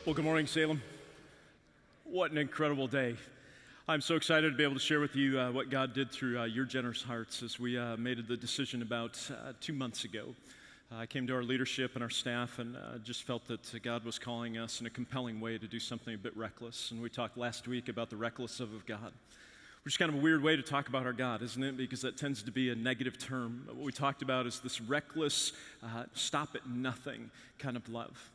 Well, good morning, Salem. What an incredible day. I'm so excited to be able to share with you what God did through your generous hearts as we made the decision about 2 months ago. I came to our leadership and our staff and just felt that God was calling us in a compelling way to do something a bit reckless. And we talked last week about the reckless of God, which is kind of a weird way to talk about our God, isn't it? Because that tends to be a negative term. But what we talked about is this reckless, stop at nothing kind of love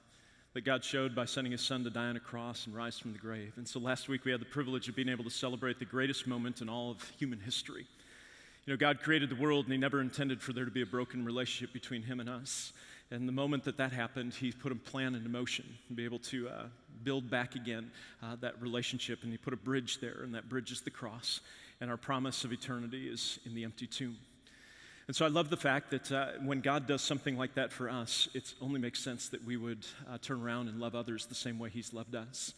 that God showed by sending his son to die on a cross and rise from the grave. And so last week we had the privilege of being able to celebrate the greatest moment in all of human history. You know, God created the world and he never intended for there to be a broken relationship between him and us. And the moment that happened, he put a plan into motion to be able to build back again that relationship. And he put a bridge there, and that bridge is the cross. And our promise of eternity is in the empty tomb. And so I love the fact that when God does something like that for us, it only makes sense that we would turn around and love others the same way he's loved us.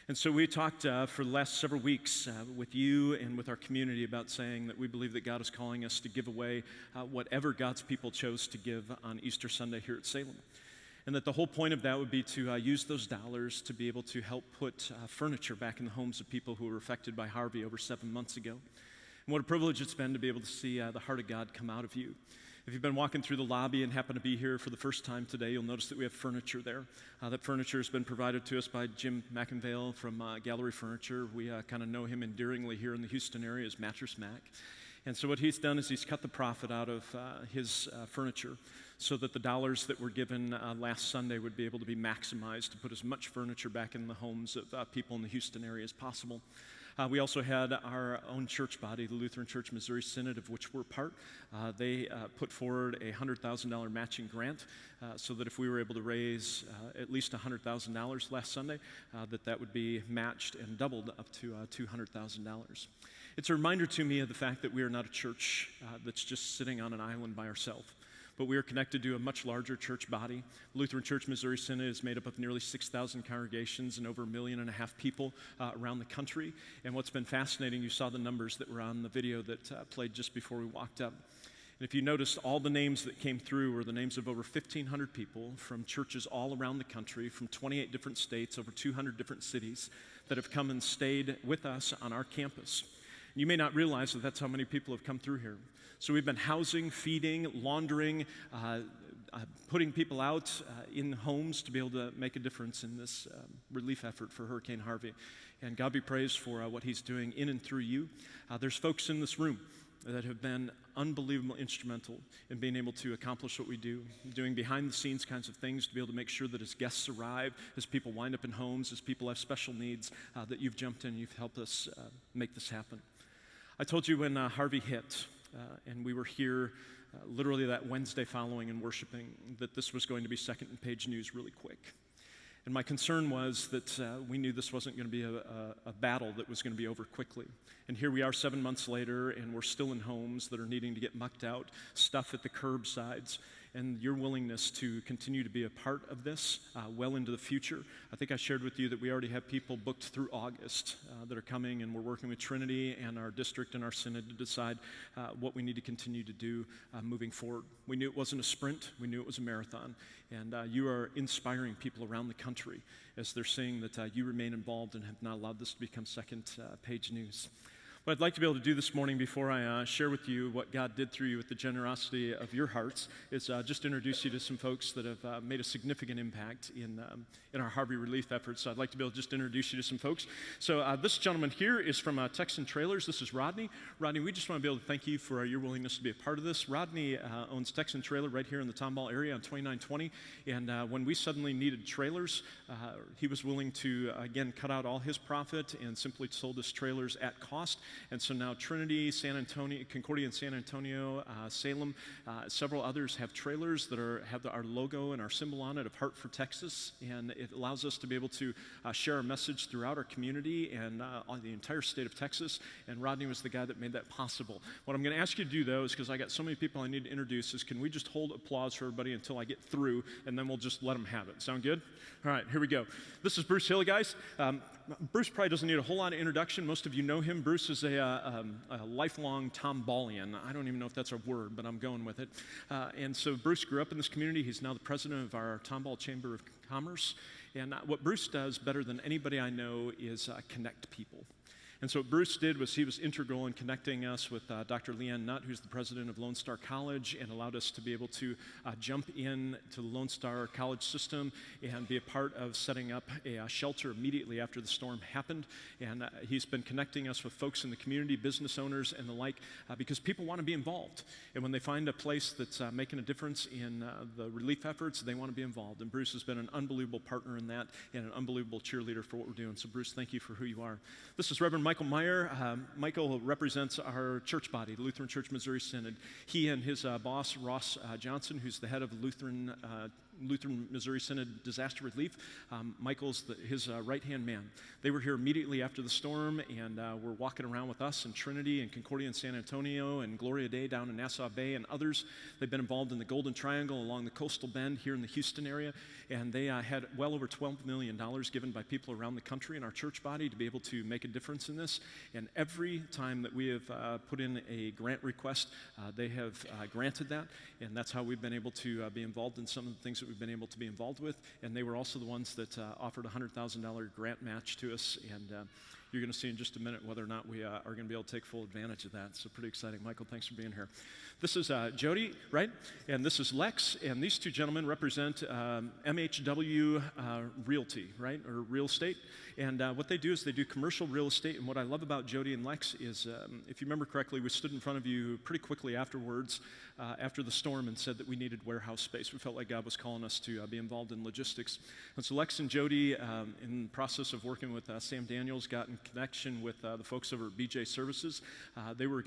And so we talked for the last several weeks with you and with our community about saying that we believe that God is calling us to give away whatever God's people chose to give on Easter Sunday here at Salem. And that the whole point of that would be to use those dollars to be able to help put furniture back in the homes of people who were affected by Harvey over 7 months ago. And what a privilege it's been to be able to see the heart of God come out of you. If you've been walking through the lobby and happen to be here for the first time today, you'll notice that we have furniture there. That furniture has been provided to us by Jim McInvale from Gallery Furniture. We kind of know him endearingly here in the Houston area as Mattress Mac. And so what he's done is he's cut the profit out of his furniture so that the dollars that were given last Sunday would be able to be maximized to put as much furniture back in the homes of people in the Houston area as possible. We also had our own church body, the Lutheran Church-Missouri Synod, of which we're part. They put forward a $100,000 matching grant so that if we were able to raise at least $100,000 last Sunday, that would be matched and doubled up to $200,000. It's a reminder to me of the fact that we are not a church that's just sitting on an island by ourselves, but we are connected to a much larger church body. Lutheran Church-Missouri Synod is made up of nearly 6,000 congregations and over 1.5 million people around the country. And what's been fascinating, you saw the numbers that were on the video that played just before we walked up. And if you noticed, all the names that came through were the names of over 1,500 people from churches all around the country, from 28 different states, over 200 different cities, that have come and stayed with us on our campus. You may not realize that that's how many people have come through here. So we've been housing, feeding, laundering, putting people out in homes to be able to make a difference in this relief effort for Hurricane Harvey. And God be praised for what he's doing in and through you. There's folks in this room that have been unbelievable instrumental in being able to accomplish what we do, doing behind-the-scenes kinds of things to be able to make sure that as guests arrive, as people wind up in homes, as people have special needs, that you've jumped in, you've helped us make this happen. I told you when Harvey hit, and we were here literally that Wednesday following and worshiping, that this was going to be second-page news really quick. And my concern was that we knew this wasn't going to be a battle that was going to be over quickly. And here we are 7 months later, and we're still in homes that are needing to get mucked out, stuff at the curbsides, and your willingness to continue to be a part of this well into the future. I think I shared with you that we already have people booked through August that are coming, and we're working with Trinity and our district and our synod to decide what we need to continue to do moving forward. We knew it wasn't a sprint. We knew it was a marathon. And you are inspiring people around the country as they're seeing that you remain involved and have not allowed this to become second-page news. What I'd like to be able to do this morning before I share with you what God did through you with the generosity of your hearts is just introduce you to some folks that have made a significant impact in our Harvey relief efforts. So I'd like to be able to just introduce you to some folks. So this gentleman here is from Texan Trailers. This is Rodney. Rodney, we just want to be able to thank you for your willingness to be a part of this. Rodney owns Texan Trailer right here in the Tomball area on 2920. And when we suddenly needed trailers, he was willing to, again, cut out all his profit and simply sold us trailers at cost. And so now Trinity, San Antonio, Concordia and San Antonio, Salem, several others have trailers that have our logo and our symbol on it of Heart for Texas. And it allows us to be able to share our message throughout our community and on the entire state of Texas. And Rodney was the guy that made that possible. What I'm going to ask you to do, though, is because I got so many people I need to introduce, is can we just hold applause for everybody until I get through, and then we'll just let them have it. Sound good? All right, here we go. This is Bruce Hill, guys. Bruce probably doesn't need a whole lot of introduction. Most of you know him. Bruce is a lifelong Tombalian. I don't even know if that's a word, but I'm going with it. And so Bruce grew up in this community. He's now the president of our Tomball Chamber of Commerce. And what Bruce does better than anybody I know is connect people. And so what Bruce did was he was integral in connecting us with Dr. Leanne Nutt, who's the president of Lone Star College, and allowed us to be able to jump in to the Lone Star College system and be a part of setting up a shelter immediately after the storm happened. And he's been connecting us with folks in the community, business owners and the like, because people want to be involved. And when they find a place that's making a difference in the relief efforts, they want to be involved. And Bruce has been an unbelievable partner in that and an unbelievable cheerleader for what we're doing. So Bruce, thank you for who you are. This is Reverend Michael Meyer. Michael represents our church body, the Lutheran Church-Missouri Synod. He and his boss, Ross Johnson, who's the head of Lutheran Missouri Synod Disaster Relief. Michael's his right-hand man. They were here immediately after the storm and were walking around with us in Trinity and Concordia in San Antonio and Gloria Day down in Nassau Bay and others. They've been involved in the Golden Triangle along the coastal bend here in the Houston area, and they had well over $12 million given by people around the country in our church body to be able to make a difference in this. And every time that we have put in a grant request, they have granted that, and that's how we've been able to be involved in some of the things that we've been able to be involved with. And they were also the ones that offered a $100,000 grant match to us, and you're going to see in just a minute whether or not we are going to be able to take full advantage of that. So pretty exciting. Michael, thanks for being here. This is Jody, right? And this is Lex, and these two gentlemen represent MHW Realty, right, or real estate. And what they do is they do commercial real estate. And what I love about Jody and Lex is, if you remember correctly, we stood in front of you pretty quickly afterwards, after the storm, and said that we needed warehouse space. We felt like God was calling us to be involved in logistics. And so Lex and Jody, in the process of working with Sam Daniels, got in connection with the folks over at BJ Services. They were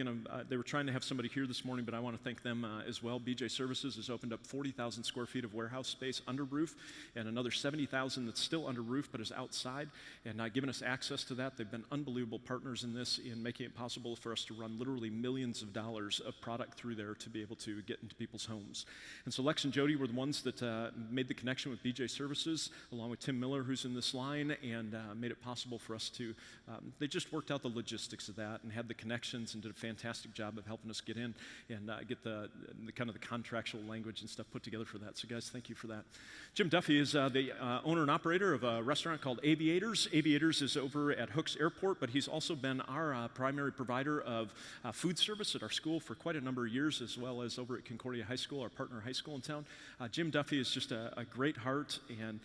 trying to have somebody here this morning, but I want to thank them as well. BJ Services has opened up 40,000 square feet of warehouse space under roof, and another 70,000 that's still under roof but is outside, and given us access to that. They've been unbelievable partners in this, in making it possible for us to run literally millions of dollars of product through there to be able to get into people's homes. And so Lex and Jody were the ones that made the connection with BJ Services, along with Tim Miller, who's in this line, and made it possible for us to, they just worked out the logistics of that and had the connections and did a fantastic job of helping us get in and get the kind of the contractual language and stuff put together for that. So guys, thank you for that. Jim Duffy is the owner and operator of a restaurant called Aviators. Aviators is over at Hooks Airport, but he's also been our primary provider of food service at our school for quite a number of years, as well as over at Concordia High School, our partner high school in town. Jim Duffy is just a great heart, and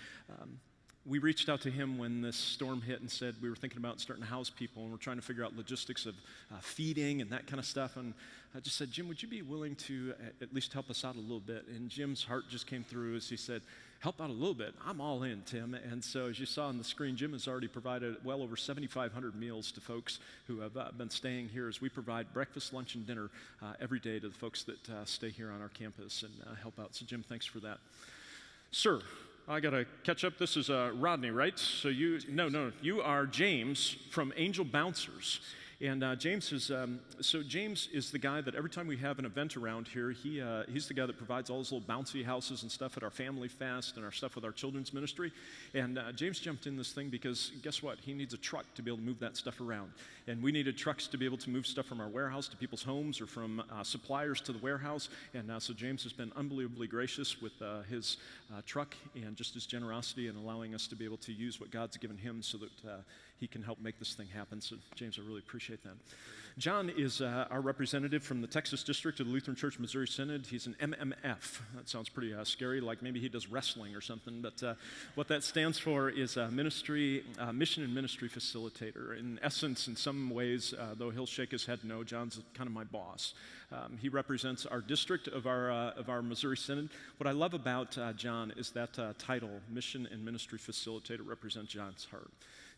we reached out to him when this storm hit and said we were thinking about starting to house people, and we're trying to figure out logistics of feeding and that kind of stuff. And I just said, Jim, would you be willing to at least help us out a little bit? And Jim's heart just came through as he said, help out a little bit. I'm all in, Tim. And so as you saw on the screen, Jim has already provided well over 7,500 meals to folks who have been staying here, as we provide breakfast, lunch, and dinner every day to the folks that stay here on our campus and help out. So Jim, thanks for that. Sir, I got to catch up. This is Rodney, right? So you are James from Angel Bouncers. And James is the guy that every time we have an event around here, he's the guy that provides all those little bouncy houses and stuff at our Family Fest and our stuff with our children's ministry. And James jumped in this thing because guess what? He needs a truck to be able to move that stuff around. And we needed trucks to be able to move stuff from our warehouse to people's homes or from suppliers to the warehouse. And so James has been unbelievably gracious with his truck and just his generosity in allowing us to be able to use what God's given him so that he can help make this thing happen. So James, I really appreciate that. John is our representative from the Texas district of the Lutheran Church-Missouri Synod. He's an MMF. That sounds pretty scary, like maybe he does wrestling or something, but what that stands for is mission and ministry facilitator. In essence, in some ways, though he'll shake his head no, John's kind of my boss. He represents our district of our Missouri Synod. What I love about John is that title, mission and ministry facilitator, represents John's heart.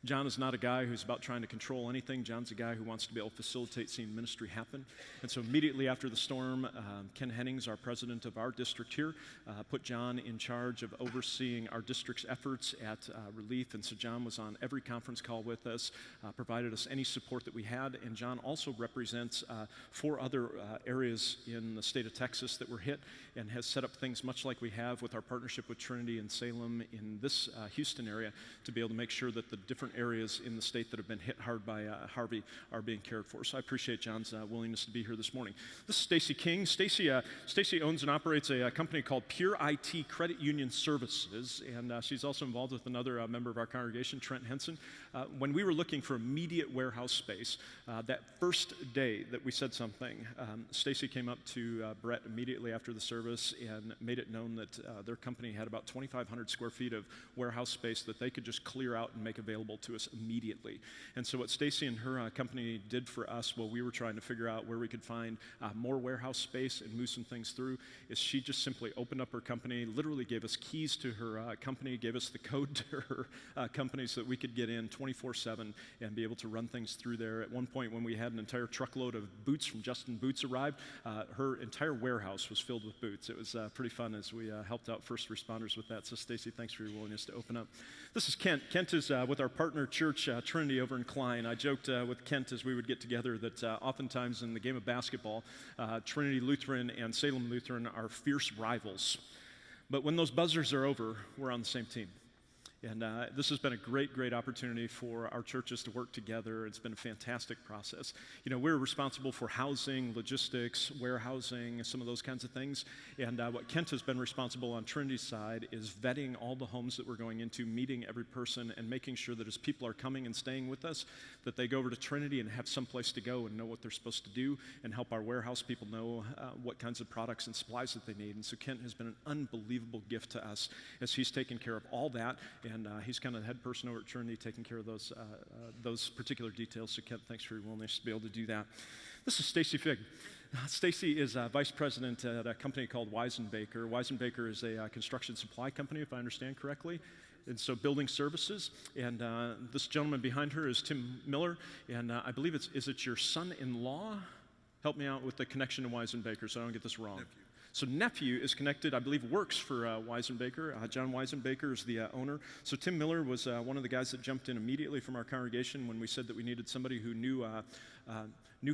John is not a guy who's about trying to control anything. John's a guy who wants to be able to facilitate seeing ministry happen. And so immediately after the storm, Ken Hennings, our president of our district here, put John in charge of overseeing our district's efforts at relief. And so John was on every conference call with us, provided us any support that we had. And John also represents 4 other areas in the state of Texas that were hit and has set up things much like we have with our partnership with Trinity and Salem in this Houston area to be able to make sure that the different different areas in the state that have been hit hard by Harvey are being cared for. So I appreciate John's willingness to be here this morning. This is Stacy King. Stacy owns and operates a company called Pure IT Credit Union Services, and she's also involved with another member of our congregation, Trent Henson. When we were looking for immediate warehouse space, that first day that we said something, Stacy came up to Brett immediately after the service and made it known that their company had about 2,500 square feet of warehouse space that they could just clear out and make available to us immediately. And so what Stacy and her company did for us while we were trying to figure out where we could find more warehouse space and move some things through is she just simply opened up her company, literally gave us keys to her company, gave us the code to her company so that we could get in 24/7 and be able to run things through there. At one point when we had an entire truckload of boots from Justin Boots arrived, her entire warehouse was filled with boots. It was pretty fun as we helped out first responders with that. So Stacy, thanks for your willingness to open up. This is Kent. Kent is with our partner church, Trinity over in Klein. I joked with Kent as we would get together that oftentimes in the game of basketball, Trinity Lutheran and Salem Lutheran are fierce rivals. But when those buzzers are over, we're on the same team. And this has been a great opportunity for our churches to work together. It's been a fantastic process. You know, we're responsible for housing, logistics, warehousing, some of those kinds of things. And what Kent has been responsible on Trinity's side is vetting all the homes that we're going into, meeting every person, and making sure that as people are coming and staying with us, that they go over to Trinity and have some place to go and know what they're supposed to do and help our warehouse people know what kinds of products and supplies that they need. And so Kent has been an unbelievable gift to us as he's taken care of all that. And he's kind of the head person over at Trinity taking care of those particular details. So Kent, thanks for your willingness to be able to do that. This is Stacy Figg. Stacy is vice president at a company called Weisenbaker. Weisenbaker is a construction supply company, if I understand correctly. And so building services. And this gentleman behind her is Tim Miller. And I believe is it your son-in-law? Help me out with the connection to Weisenbaker so I don't get this wrong. Nephew. So nephew is connected, I believe works for Weisenbaker. John Weisenbaker is the owner. So Tim Miller was one of the guys that jumped in immediately from our congregation when we said that we needed somebody who knew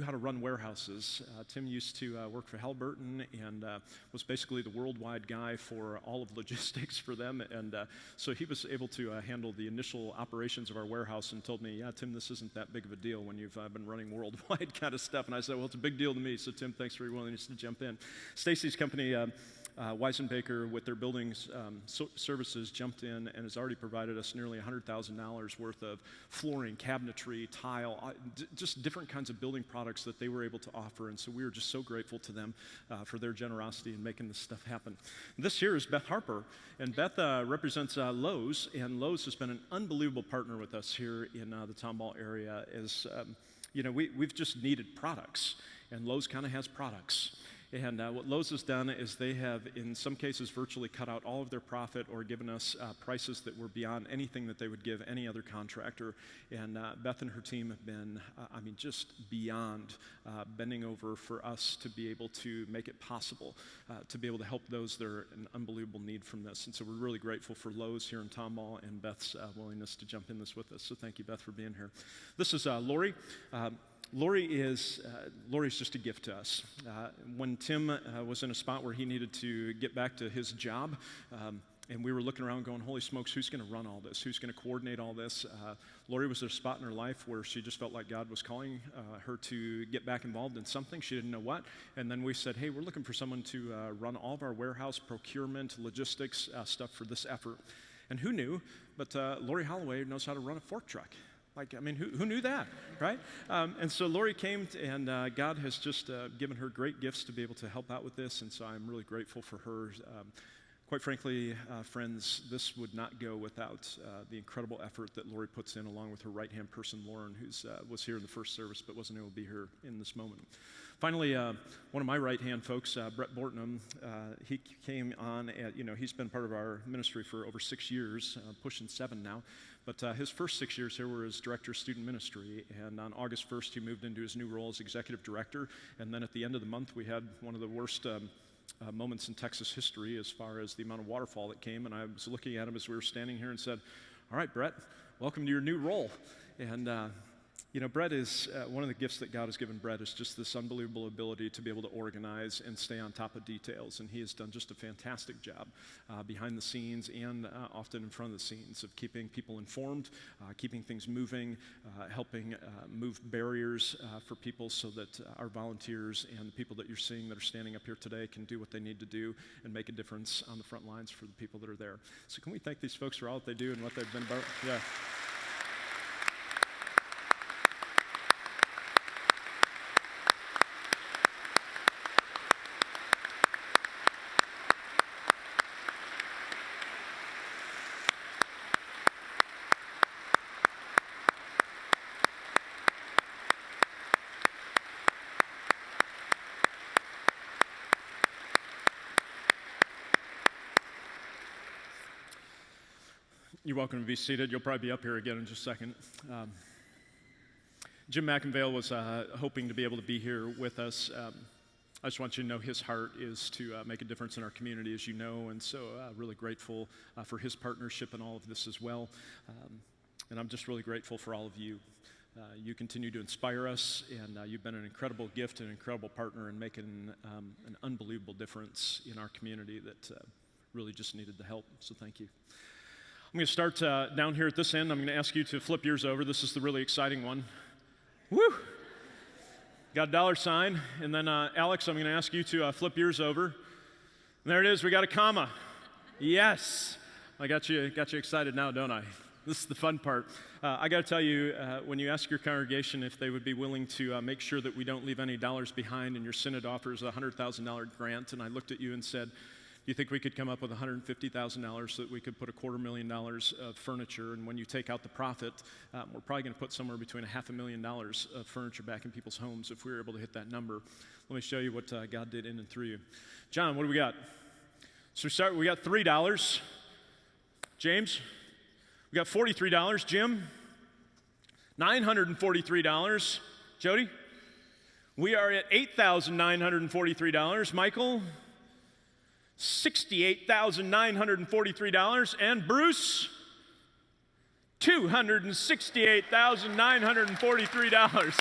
how to run warehouses. Tim used to work for Halliburton and was basically the worldwide guy for all of logistics for them. And so he was able to handle the initial operations of our warehouse and told me, yeah, Tim, this isn't that big of a deal when you've been running worldwide kind of stuff. And I said, well, it's a big deal to me. So Tim, thanks for your willingness to jump in. Stacy's company, Weisenbaker, with their buildings services, jumped in and has already provided us nearly $100,000 worth of flooring, cabinetry, tile, just different kinds of building products that they were able to offer. And so we were just so grateful to them for their generosity in making this stuff happen. This here is Beth Harper, and Beth represents Lowe's, and Lowe's has been an unbelievable partner with us here in the Tomball area. As you know, we've just needed products, and Lowe's kind of has products. And what Lowe's has done is they have, in some cases, virtually cut out all of their profit or given us prices that were beyond anything that they would give any other contractor. And Beth and her team have been, just beyond bending over for us to be able to make it possible to be able to help those that are in unbelievable need from this. And so we're really grateful for Lowe's here in Tomball and Beth's willingness to jump in this with us. So thank you, Beth, for being here. This is Lori. Lori's just a gift to us. When Tim was in a spot where he needed to get back to his job, and we were looking around going, holy smokes, who's going to run all this? Who's going to coordinate all this? Lori was at a spot in her life where she just felt like God was calling her to get back involved in something. She didn't know what. And then we said, hey, we're looking for someone to run all of our warehouse, procurement, logistics stuff for this effort. And who knew? But Lori Holloway knows how to run a fork truck. Who knew that, right? And so Lori came, and God has just given her great gifts to be able to help out with this, and so I'm really grateful for her. Quite frankly, friends, this would not go without the incredible effort that Lori puts in, along with her right-hand person, Lauren, who was here in the first service but wasn't able to be here in this moment. Finally, one of my right-hand folks, Brett Bortnam, he came on he's been part of our ministry for over 6 years, pushing 7 now. But his first 6 years here were as director of student ministry, and on August 1st, he moved into his new role as executive director. And then at the end of the month, we had one of the worst moments in Texas history as far as the amount of waterfall that came. And I was looking at him as we were standing here and said, all right, Brett, welcome to your new role. And You know, Brett is, one of the gifts that God has given Brett is just this unbelievable ability to be able to organize and stay on top of details. And he has done just a fantastic job behind the scenes and often in front of the scenes of keeping people informed, keeping things moving, helping move barriers for people so that our volunteers and the people that you're seeing that are standing up here today can do what they need to do and make a difference on the front lines for the people that are there. So can we thank these folks for all that they do and what they've been about? Yeah. You're welcome to be seated. You'll probably be up here again in just a second. Jim McInvale was hoping to be able to be here with us. I just want you to know his heart is to make a difference in our community, as you know, and so really grateful for his partnership in all of this as well. And I'm just really grateful for all of you. You continue to inspire us, and you've been an incredible gift and an incredible partner in making an unbelievable difference in our community that really just needed the help, so thank you. I'm going to start down here at this end. I'm going to ask you to flip yours over. This is the really exciting one. Woo! Got a dollar sign. And then, Alex, I'm going to ask you to flip yours over. And there it is. We got a comma. Yes. I got you excited now, don't I? This is the fun part. I got to tell you, when you ask your congregation if they would be willing to make sure that we don't leave any dollars behind and your synod offers a $100,000 grant, and I looked at you and said, do you think we could come up with $150,000 so that we could put $250,000 of furniture? And when you take out the profit, we're probably going to put somewhere between $500,000 of furniture back in people's homes if we were able to hit that number. Let me show you what God did in and through you. John, what do we got? So we got $3. James, we got $43. Jim, $943. Jody, we are at $8,943. Michael, $68,943, and Bruce, $268,943.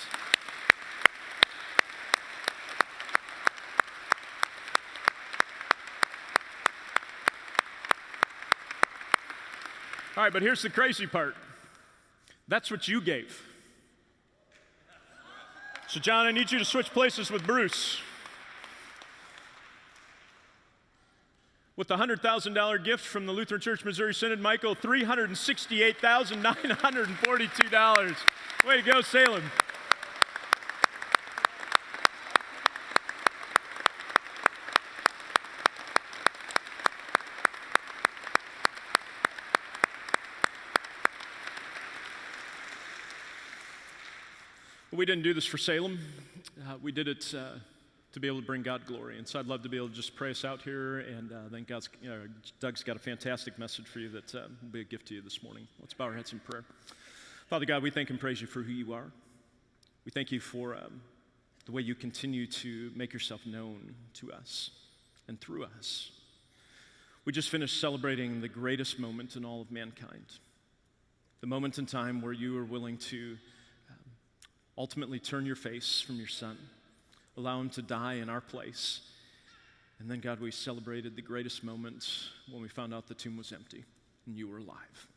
All right, but here's the crazy part. That's what you gave. So, John, I need you to switch places with Bruce. With the $100,000 gift from the Lutheran Church-Missouri Synod, Michael, $368,942. Way to go, Salem. We didn't do this for Salem. We did it to be able to bring God glory. And so I'd love to be able to just pray us out here, and then Doug's got a fantastic message for you that will be a gift to you this morning. Let's bow our heads in prayer. Father God, we thank and praise you for who you are. We thank you for the way you continue to make yourself known to us and through us. We just finished celebrating the greatest moment in all of mankind, the moment in time where you were willing to ultimately turn your face from your son, allow him to die in our place. And then, God, we celebrated the greatest moment when we found out the tomb was empty and you were alive.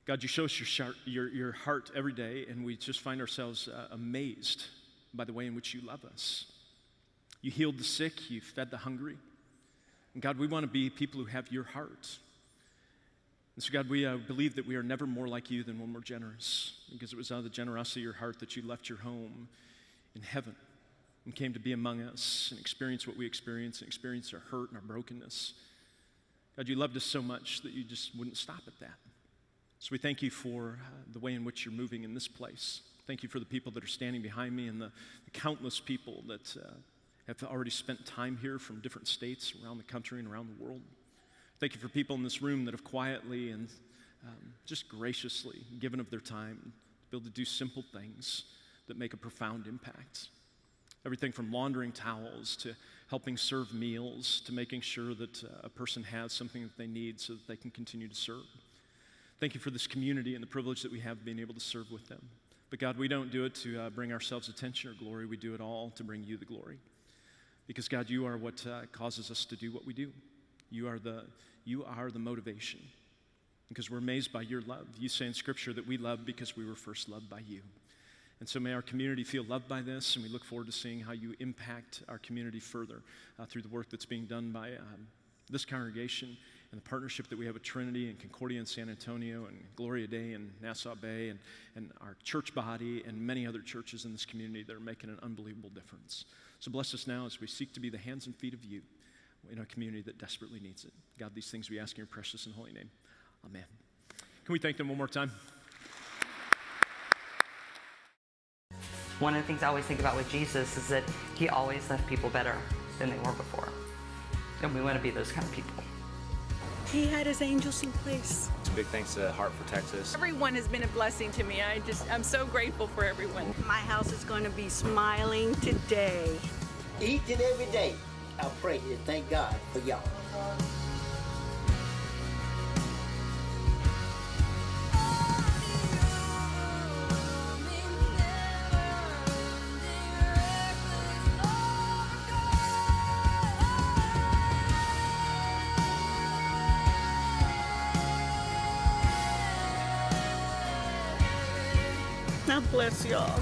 God, you show us your heart every day, and we just find ourselves amazed by the way in which you love us. You healed the sick, you fed the hungry. And God, we want to be people who have your heart. And so, God, we believe that we are never more like you than when we're generous, because it was out of the generosity of your heart that you left your home in heaven and came to be among us and experience what we experience and experience our hurt and our brokenness. God, you loved us so much that you just wouldn't stop at that. So we thank you for the way in which you're moving in this place. Thank you for the people that are standing behind me and the countless people that have already spent time here from different states around the country and around the world. Thank you for people in this room that have quietly and just graciously given of their time to be able to do simple things that make a profound impact. Everything from laundering towels to helping serve meals to making sure that a person has something that they need so that they can continue to serve. Thank you for this community and the privilege that we have being able to serve with them. But God, we don't do it to bring ourselves attention or glory. We do it all to bring you the glory. Because God, you are what causes us to do what we do. You are the motivation. Because we're amazed by your love. You say in Scripture that we love because we were first loved by you. And so may our community feel loved by this, and we look forward to seeing how you impact our community further through the work that's being done by this congregation and the partnership that we have with Trinity and Concordia in San Antonio and Gloria Dei in Nassau Bay and our church body and many other churches in this community that are making an unbelievable difference. So bless us now as we seek to be the hands and feet of you in a community that desperately needs it. God, these things we ask in your precious and holy name. Amen. Can we thank them one more time? One of the things I always think about with Jesus is that he always left people better than they were before. And we want to be those kind of people. He had his angels in place. Big thanks to Heart for Texas. Everyone has been a blessing to me. I'm so grateful for everyone. My house is going to be smiling today. Each and every day, I pray and thank God for y'all. God bless y'all.